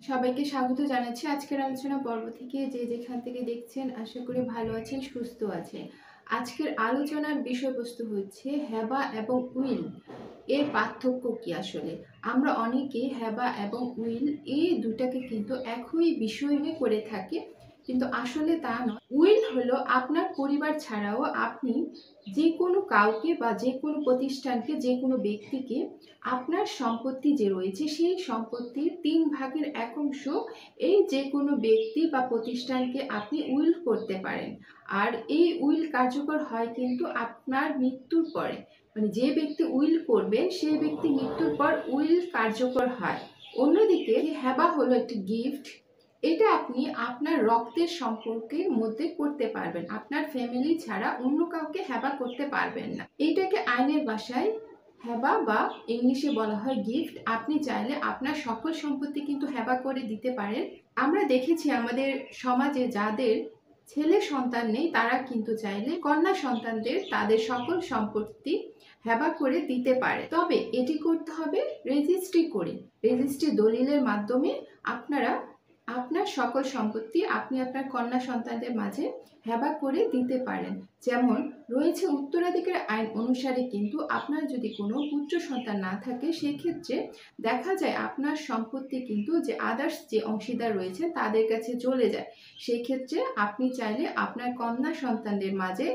সবাইকে স্বাগত জানাচ্ছি আজকের আলোচনা পর্ব থেকে। যে যেখান থেকে দেখছেন আশা করি ভালো আছেন, সুস্থ আছেন। আজকের আলোচনার বিষয়বস্তু হচ্ছে হেবা এবং উইল এর পার্থক্য কি। আসলে আমরা অনেকে হেবা এবং উইল এই দুটাকে কিন্তু একই বিষয় নিয়ে করে থাকি, কিন্তু আসলে তা নয়। উইল হলো আপনার পরিবার ছাড়াও আপনি যে কোনো কাউকে বা যে কোনো প্রতিষ্ঠানকে, যে কোনো ব্যক্তিকে আপনার সম্পত্তি যে রয়েছে সেই সম্পত্তির 3 ভাগের 1 অংশ এই যে কোনো ব্যক্তি বা প্রতিষ্ঠানকে আপনি উইল করতে পারেন। আর এই উইল কার্যকর হয় কিন্তু আপনার মৃত্যুর পরে, মানে যে ব্যক্তি উইল করবেন সেই ব্যক্তি মৃত্যুর পর উইল কার্যকর হয়। অন্যদিকে হেবা হলো একটি গিফট। এটা আপনি আপনার রক্তের সম্পর্কের মধ্যে করতে পারবেন, আপনার ফ্যামিলি ছাড়া অন্য কাউকে হেবা করতে পারবেন না। এটাকে আইনের ভাষায় হেবা বা ইংলিশে বলা হয় গিফট। আপনি চাইলে আপনার সকল সম্পত্তি কিন্তু হেবা করে দিতে পারেন। আমরা দেখেছি আমাদের সমাজে যাদের ছেলে সন্তান নেই তারা কিন্তু চাইলে কন্যা সন্তানদের তাদের সকল সম্পত্তি হেবা করে দিতে পারে। তবে এটি করতে হবে রেজিস্ট্রি করে। রেজিস্ট্রি দলিলের মাধ্যমে আপনারা আপনার সকল সম্পত্তি আপনি আপনার কন্যা সন্তানদের মাঝে হেবা করে দিতে পারেন। যেমন রয়েছে উত্তরাধিকার আইন অনুসারে, কিন্তু আপনার যদি কোনো পুত্র সন্তান না থাকে সেক্ষেত্রে দেখা যায় আপনার সম্পত্তি কিন্তু যে আদার্স যে অংশীদার রয়েছে তাদের কাছে চলে যায়। সেই ক্ষেত্রে আপনি চাইলে আপনার কন্যা সন্তানদের মাঝে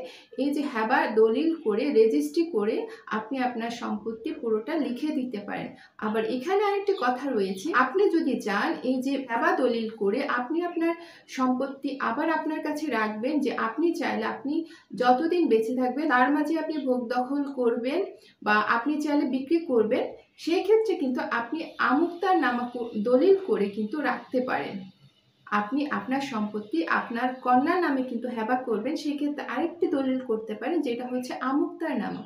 এই যে হেবা দলিল করে রেজিস্ট্রি করে আপনি আপনার সম্পত্তি পুরোটা লিখে দিতে পারেন। আবার এখানে আরেকটি কথা রয়েছে, আপনি যদি চান এই যে হেবা দলিল করে আপনি আপনার সম্পত্তি আবার আপনার কাছে রাখবেন, যে আপনি চাইলে আপনি যতদিন বেঁচে থাকবেন তার মাঝে আপনি ভোগ দখল করবেন বা আপনি চাইলে বিক্রি করবেন, সেক্ষেত্রে কিন্তু আপনি আমুক্তার নামা দলিল করে কিন্তু রাখতে পারেন। আপনি আপনার সম্পত্তি আপনার কন্যার নামে কিন্তু হেবা করবেন, সেক্ষেত্রে আরেকটি দলিল করতে পারেন যেটা হচ্ছে আমুক্তার নামা।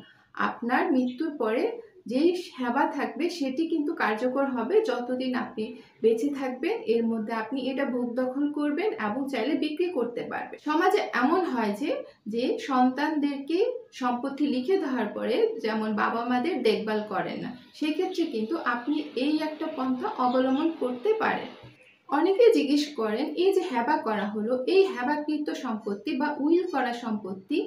আপনার মৃত্যুর পরে যেই হেবা থাকবে সেটি কিন্তু কার্যকর হবে যতদিন আপনি বেঁচে থাকবেন, এর মধ্যে আপনি এটা ভোগ দখল করবেন এবং চাইলে বিক্রি করতে পারবেন। সমাজে এমন হয় যে সন্তানদেরকে সম্পত্তি লিখে দেওয়ার পরে যেমন বাবা মাদের দেখভাল করেন না, সেক্ষেত্রে কিন্তু আপনি এই একটা পন্থা অবলম্বন করতে পারেন। অনেকে জিজ্ঞেস করেন এই যে হেবা করা হলো, এই হেবাকৃত সম্পত্তি বা উইল করা সম্পত্তি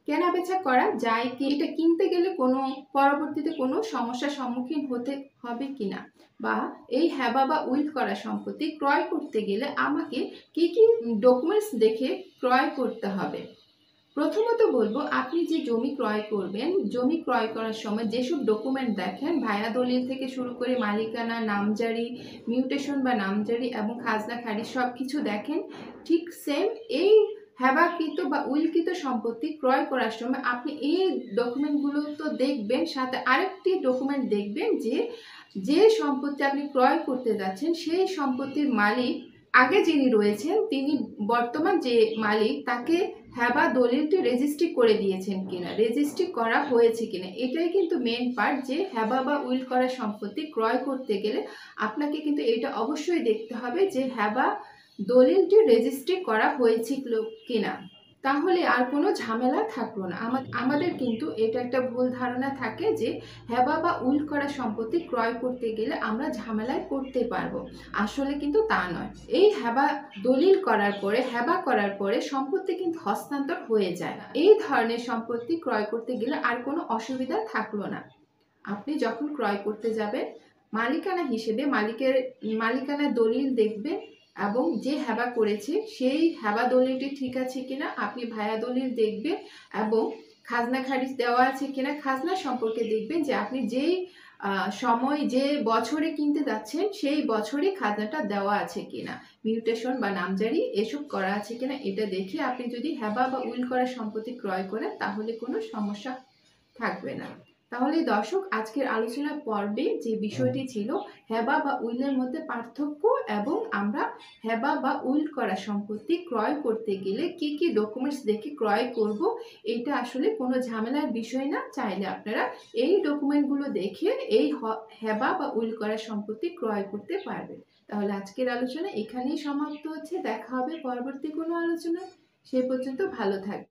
কেনা বেচা করা যায় কি, এটা কিনতে গেলে কোনো পরবর্তীতে কোনো সমস্যার সম্মুখীন হতে হবে কিনা, বা এই হেবা বা উইল করা সম্পত্তি ক্রয় করতে গেলে আমাকে কি কি ডকুমেন্টস দেখে ক্রয় করতে হবে। প্রথমত বলবো, আপনি যে জমি ক্রয় করবেন, জমি ক্রয় করার সময় যেসব ডকুমেন্ট দেখেন, ভায়া দলিল থেকে শুরু করে মালিকানা, নামজারি, মিউটেশন বা নামজারি এবং খাজনা খারিজ সব কিছু দেখেন। ঠিক সেম এই হেবাকৃত বা উইলকৃত সম্পত্তি ক্রয় করার সময় আপনি এই ডকুমেন্টগুলো তো দেখবেন, সাথে আরেকটি ডকুমেন্ট দেখবেন যে যে সম্পত্তি আপনি ক্রয় করতে যাচ্ছেন সেই সম্পত্তির মালিক আগে যিনি রয়েছেন তিনি বর্তমান যে মালিক তাকে হেবা দলিলটি রেজিস্ট্রি করে দিয়েছেন কিনা, রেজিস্ট্রি করা হয়েছে কিনা। এটাই কিন্তু মেন পার্ট, যে হেবা বা উইল করা সম্পত্তি ক্রয় করতে গেলে আপনাকে কিন্তু এটা অবশ্যই দেখতে হবে যে হেবা দলিলটি রেজিস্ট্রি করা হয়েছিল কিনা। তাহলে আর কোনো ঝামেলা থাকলো না। আমাদের কিন্তু এটা একটা ভুল ধারণা থাকে যে হেবা বা উইল করা সম্পত্তি ক্রয় করতে গেলে আমরা ঝামেলায় পড়তে পারবো। আসলে কিন্তু তা নয়। এই হেবা দলিল করার পরে, হেবা করার পরে সম্পত্তি কিন্তু হস্তান্তর হয়ে যায়। এই ধরনের সম্পত্তি ক্রয় করতে গেলে আর কোনো অসুবিধা থাকলো না। আপনি যখন ক্রয় করতে যাবেন মালিকানা হিসেবে মালিকানা দলিল দেখবেন এবং যে হেবা করেছে সেই হেবা দলিলটি ঠিক আছে কিনা আপনি ভায়া দলিল দেখবেন, এবং খাজনা খারিজ দেওয়া আছে কিনা খাজনা সম্পর্কে দেখবেন, যে আপনি যেই সময় যে বছরে কিনতে যাচ্ছেন সেই বছরে খাজনাটা দেওয়া আছে কিনা, মিউটেশন বা নামজারি এসব করা আছে কিনা, এটা দেখে আপনি যদি হেবা বা উইল করা সম্পত্তি ক্রয় করেন তাহলে কোনো সমস্যা থাকবে না। তাহলে দর্শক, আজকের আলোচনা পর্বে যে বিষয়টি ছিল হেবা বা উইলের মধ্যে পার্থক্য, এবং আমরা হেবা বা উইল করা সম্পত্তি ক্রয় করতে গেলে কি কি ডকুমেন্টস দেখে ক্রয় করব, এটা আসলে কোনো ঝামেলার বিষয় না। চাইলে আপনারা এই ডকুমেন্টগুলো দেখে এই হেবা বা উইল করা সম্পত্তি ক্রয় করতে পারবেন। তাহলে আজকের আলোচনা এখানেই সমাপ্ত হচ্ছে। দেখা হবে পরবর্তী কোনো আলোচনায়। সে পর্যন্ত ভালো থাকবেন।